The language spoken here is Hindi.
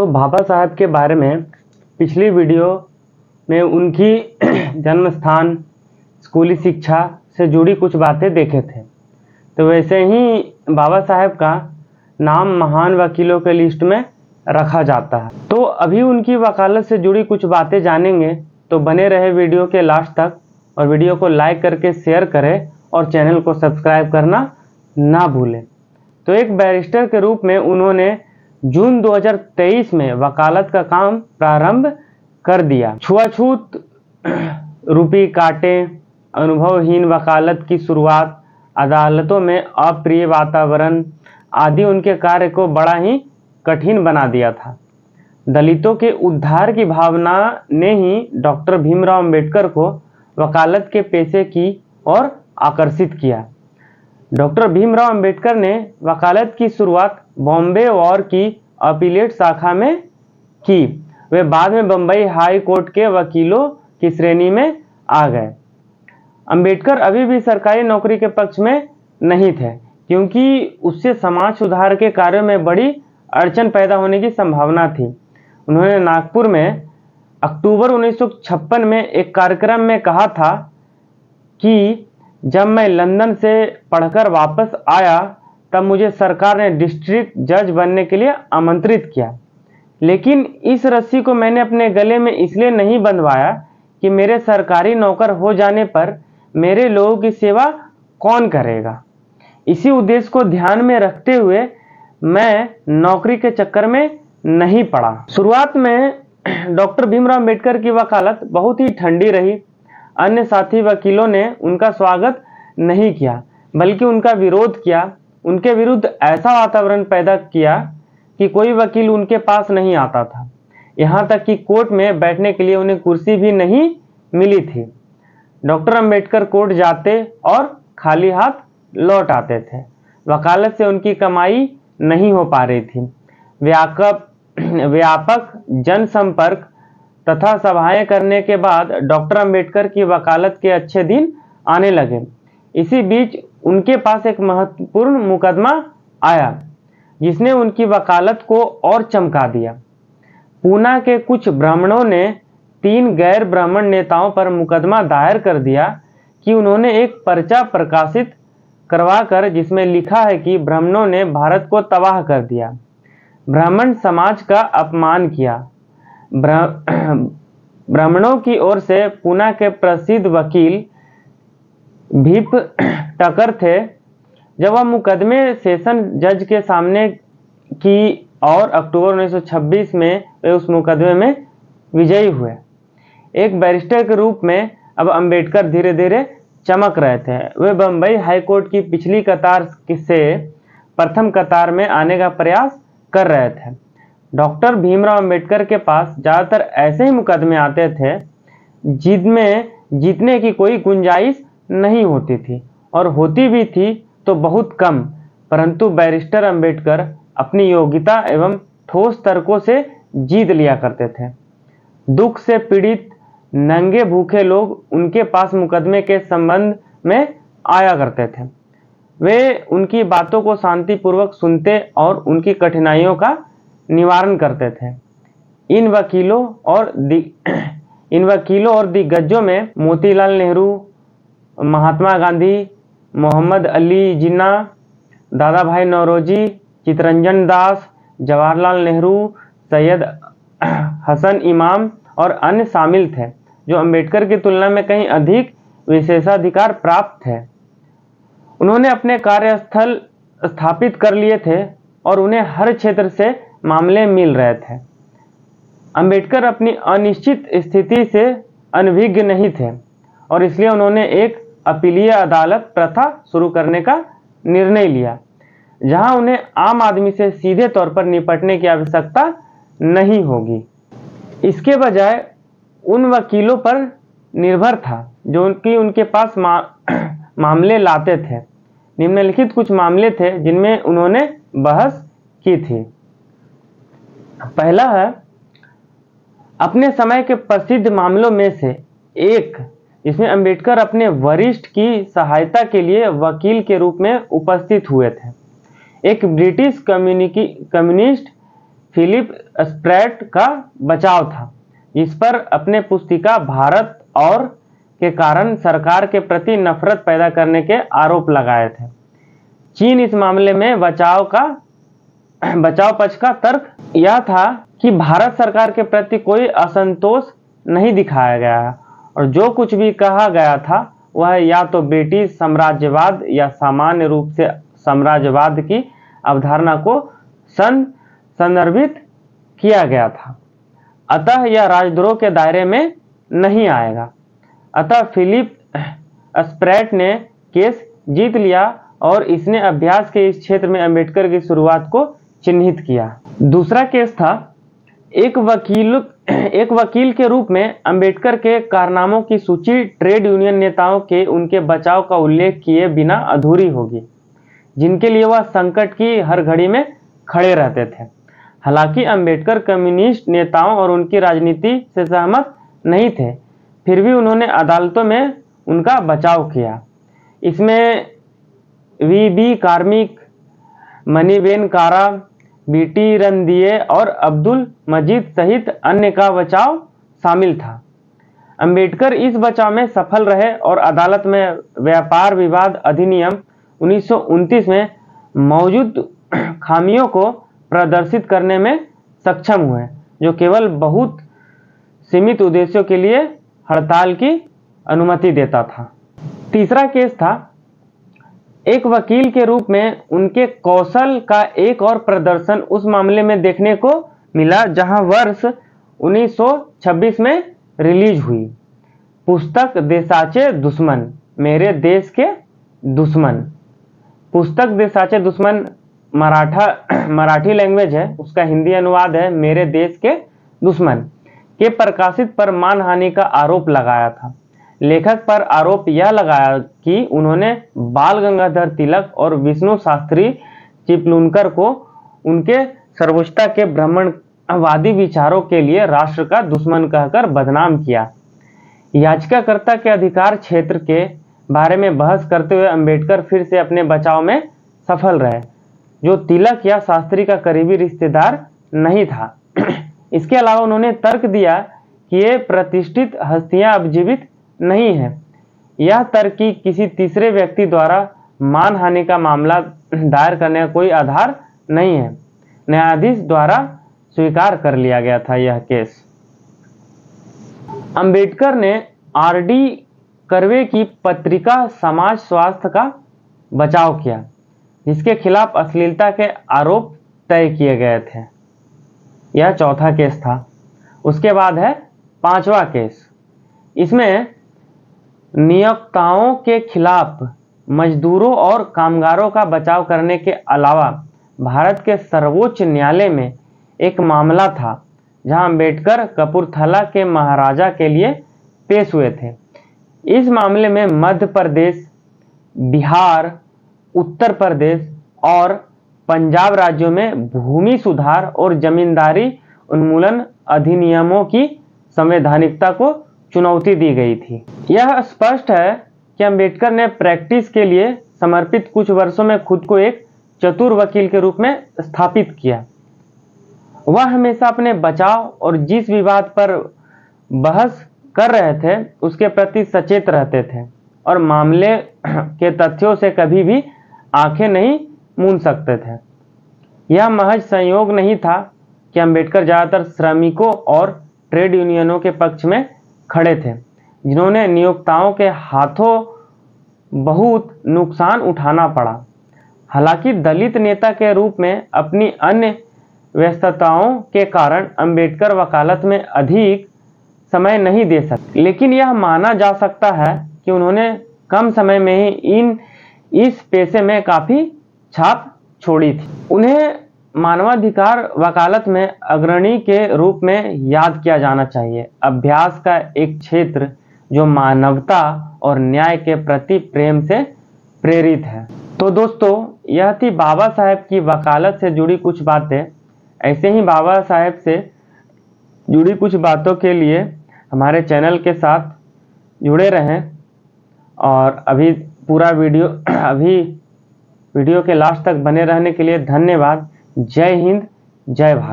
दोस्तों, बाबा साहब के बारे में पिछली वीडियो में उनकी जन्म स्थान, स्कूली शिक्षा से जुड़ी कुछ बातें देखे थे। तो वैसे ही बाबा साहब का नाम महान वकीलों के लिस्ट में रखा जाता है। तो अभी उनकी वकालत से जुड़ी कुछ बातें जानेंगे, तो बने रहे वीडियो के लास्ट तक और वीडियो को लाइक करके शेयर करें और चैनल को सब्सक्राइब करना ना भूलें। तो एक बैरिस्टर के रूप में उन्होंने जून 2023 में वकालत का काम प्रारंभ कर दिया। छुआछूत, रुपी काटे, अनुभवहीन वकालत की शुरुआत, अदालतों में अप्रिय वातावरण आदि उनके कार्य को बड़ा ही कठिन बना दिया था। दलितों के उद्धार की भावना ने ही डॉक्टर भीमराव अंबेडकर को वकालत के पेशे की ओर आकर्षित किया। डॉक्टर भीमराव अंबेडकर ने वकालत की शुरुआत बॉम्बे वॉर की अपीलेट शाखा में की। वे बाद में बम्बई हाई कोर्ट के वकीलों की श्रेणी में आ गए। अंबेडकर अभी भी सरकारी नौकरी के पक्ष में नहीं थे, क्योंकि उससे समाज सुधार के कार्यों में बड़ी अड़चन पैदा होने की संभावना थी। उन्होंने नागपुर में अक्टूबर 1956 में एक कार्यक्रम में कहा था कि जब मैं लंदन से पढ़कर वापस आया तब मुझे सरकार ने डिस्ट्रिक्ट जज बनने के लिए आमंत्रित किया, लेकिन इस रस्सी को मैंने अपने गले में इसलिए नहीं बंधवाया कि मेरे सरकारी नौकर हो जाने पर मेरे लोगों की सेवा कौन करेगा। इसी उद्देश्य को ध्यान में रखते हुए मैं नौकरी के चक्कर में नहीं पड़ा। शुरुआत में डॉक्टर भीमराव अंबेडकर की वकालत बहुत ही ठंडी रही। अन्य साथी वकीलों ने उनका स्वागत नहीं किया, बल्कि उनका विरोध किया। उनके विरुद्ध ऐसा वातावरण पैदा किया कि कोई वकील उनके पास नहीं आता था। यहाँ तक कि कोर्ट में बैठने के लिए उन्हें कुर्सी भी नहीं मिली थी। डॉक्टर अंबेडकर कोर्ट जाते और खाली हाथ लौट आते थे। वकालत से उनकी कमाई नहीं हो पा रही थी। व्यापक जनसंपर्क तथा सभाएं करने के बाद डॉक्टर अंबेडकर की वकालत के अच्छे दिन आने लगे। इसी बीच उनके पास एक महत्वपूर्ण मुकदमा आया, जिसने उनकी वकालत को और चमका दिया। पूना के कुछ ब्राह्मणों ने 3 गैर ब्राह्मण नेताओं पर मुकदमा दायर कर दिया कि उन्होंने एक पर्चा प्रकाशित करवाकर जिसमें लिखा है कि ब्राह्मणों ने भारत को तबाह कर दिया, ब्राह्मण समाज का अपमान किया। ब्राह्मणों की ओर से पूना के प्रसिद्ध वकील भीप टकर थे। जब वह मुकदमे सेशन जज के सामने की और अक्टूबर 1926 में वे उस मुकदमे में विजयी हुए। एक बैरिस्टर के रूप में अब अंबेडकर धीरे धीरे चमक रहे थे। वे बम्बई हाई कोर्ट की पिछली कतार से प्रथम कतार में आने का प्रयास कर रहे थे। डॉक्टर भीमराव अंबेडकर के पास ज़्यादातर ऐसे ही मुकदमे आते थे जिनमें जीतने की कोई गुंजाइश नहीं होती थी, और होती भी थी तो बहुत कम। परंतु बैरिस्टर अंबेडकर अपनी योग्यता एवं ठोस तर्कों से जीत लिया करते थे। दुख से पीड़ित नंगे भूखे लोग उनके पास मुकदमे के संबंध में आया करते थे। वे उनकी बातों को शांतिपूर्वक सुनते और उनकी कठिनाइयों का निवारण करते थे। इन वकीलों और दिग्गजों में मोतीलाल नेहरू, महात्मा गांधी, मोहम्मद अली जिन्ना, दादा भाई नौरोजी, चित्तरंजन दास, जवाहरलाल नेहरू, सैयद हसन इमाम और अन्य शामिल थे, जो अंबेडकर की तुलना में कहीं अधिक विशेषाधिकार प्राप्त थे। उन्होंने अपने कार्यस्थल स्थापित कर लिए थे और उन्हें हर क्षेत्र से मामले मिल रहे थे। अंबेडकर अपनी अनिश्चित स्थिति से अनभिज्ञ नहीं थे और इसलिए उन्होंने एक अपीलीय अदालत प्रथा शुरू करने का निर्णय लिया, जहां उन्हें आम आदमी से सीधे तौर पर निपटने की आवश्यकता नहीं होगी। इसके बजाय उन वकीलों पर निर्भर था जो उनके पास मामले लाते थे। निम्नलिखित कुछ मामले थे जिनमें उन्होंने बहस की थी। पहला है अपने समय के प्रसिद्ध मामलों में से एक, जिसमें अंबेडकर अपने वरिष्ठ की सहायता के लिए वकील के रूप में उपस्थित हुए थे। एक ब्रिटिश कम्युनिस्ट फिलिप स्प्रैट का बचाव था, जिस पर अपने पुस्तिका भारत और के कारण सरकार के प्रति नफरत पैदा करने के आरोप लगाए थे। चीन इस मामले में बचाव पक्ष का तर्क यह था कि भारत सरकार के प्रति कोई असंतोष नहीं दिखाया गया है और जो कुछ भी कहा गया था वह या तो ब्रिटिश साम्राज्यवाद या सामान्य रूप से साम्राज्यवाद की अवधारणा को संदर्भित किया गया था, अतः यह राजद्रोह के दायरे में नहीं आएगा। अतः फिलिप स्प्रैट ने केस जीत लिया और इसने अभ्यास के इस क्षेत्र में अंबेडकर की शुरुआत को चिन्हित किया। दूसरा केस था एक वकील के रूप में अंबेडकर के कारनामों की सूची ट्रेड यूनियन नेताओं के उनके बचाव का उल्लेख किए बिना अधूरी होगी, जिनके लिए वह संकट की हर घड़ी में खड़े रहते थे। हालांकि अंबेडकर कम्युनिस्ट नेताओं और उनकी राजनीति से सहमत नहीं थे, फिर भी उन्होंने अदालतों में उनका बचाव किया। इसमें वी.बी. कार्मिक, मणिबेन कारा, बी.टी. रणदिवे और अब्दुल मजीद सहित अन्य का बचाव शामिल था। अंबेडकर इस बचाव में सफल रहे और अदालत में व्यापार विवाद अधिनियम 1929 में मौजूद खामियों को प्रदर्शित करने में सक्षम हुए, जो केवल बहुत सीमित उद्देश्यों के लिए हड़ताल की अनुमति देता था। तीसरा केस था एक वकील के रूप में उनके कौशल का एक और प्रदर्शन उस मामले में देखने को मिला जहां वर्ष 1926 में रिलीज हुई पुस्तक देशाचे दुश्मन, मेरे देश के दुश्मन। पुस्तक देशाचे दुश्मन मराठी लैंग्वेज है, उसका हिंदी अनुवाद है मेरे देश के दुश्मन के प्रकाशित पर मानहानि का आरोप लगाया था। लेखक पर आरोप यह लगाया कि उन्होंने बाल गंगाधर तिलक और विष्णु शास्त्री चिपलूनकर को उनके सर्वोच्चता के ब्राह्मणवादी विचारों के लिए राष्ट्र का दुश्मन कहकर बदनाम किया। याचिकाकर्ता के अधिकार क्षेत्र के बारे में बहस करते हुए अंबेडकर फिर से अपने बचाव में सफल रहे, जो तिलक या शास्त्री का करीबी रिश्तेदार नहीं था। इसके अलावा उन्होंने तर्क दिया कि ये प्रतिष्ठित हस्तियां अब जीवित नहीं है। यह तर्क कि किसी तीसरे व्यक्ति द्वारा मानहानि का मामला दायर करने का कोई आधार नहीं है, न्यायाधीश द्वारा स्वीकार कर लिया गया था। यह केस अंबेडकर ने आर.डी. कर्वे की पत्रिका समाज स्वास्थ्य का बचाव किया, जिसके खिलाफ अश्लीलता के आरोप तय किए गए थे। यह चौथा केस था। उसके बाद है पांचवा केस। इसमें नियोक्ताओं के खिलाफ मजदूरों और कामगारों का बचाव करने के अलावा भारत के सर्वोच्च न्यायालय में एक मामला था जहां अंबेडकर कपूरथला के महाराजा के लिए पेश हुए थे। इस मामले में मध्य प्रदेश, बिहार, उत्तर प्रदेश और पंजाब राज्यों में भूमि सुधार और जमींदारी उन्मूलन अधिनियमों की संवैधानिकता को चुनौती दी गई थी। यह स्पष्ट है कि अंबेडकर ने प्रैक्टिस के लिए समर्पित कुछ वर्षों में खुद को एक चतुर वकील के रूप में स्थापित किया। वह हमेशा अपने बचाव और जिस विवाद पर बहस कर रहे थे उसके प्रति सचेत रहते थे और मामले के तथ्यों से कभी भी आंखें नहीं मूंद सकते थे। यह महज संयोग नहीं था कि अंबेडकर ज्यादातर श्रमिकों और ट्रेड यूनियनों के पक्ष में खड़े थे, जिन्होंने नियोक्ताओं के हाथों बहुत नुकसान उठाना पड़ा। हालांकि दलित नेता के रूप में अपनी अन्य व्यस्तताओं के कारण अंबेडकर वकालत में अधिक समय नहीं दे सकते, लेकिन यह माना जा सकता है कि उन्होंने कम समय में ही इस पेशे में काफी छाप छोड़ी थी। उन्हें मानवाधिकार वकालत में अग्रणी के रूप में याद किया जाना चाहिए, अभ्यास का एक क्षेत्र जो मानवता और न्याय के प्रति प्रेम से प्रेरित है। तो दोस्तों, यह थी बाबा साहेब की वकालत से जुड़ी कुछ बातें। ऐसे ही बाबा साहेब से जुड़ी कुछ बातों के लिए हमारे चैनल के साथ जुड़े रहें और अभी वीडियो के लास्ट तक बने रहने के लिए धन्यवाद। जय हिंद, जय भारत।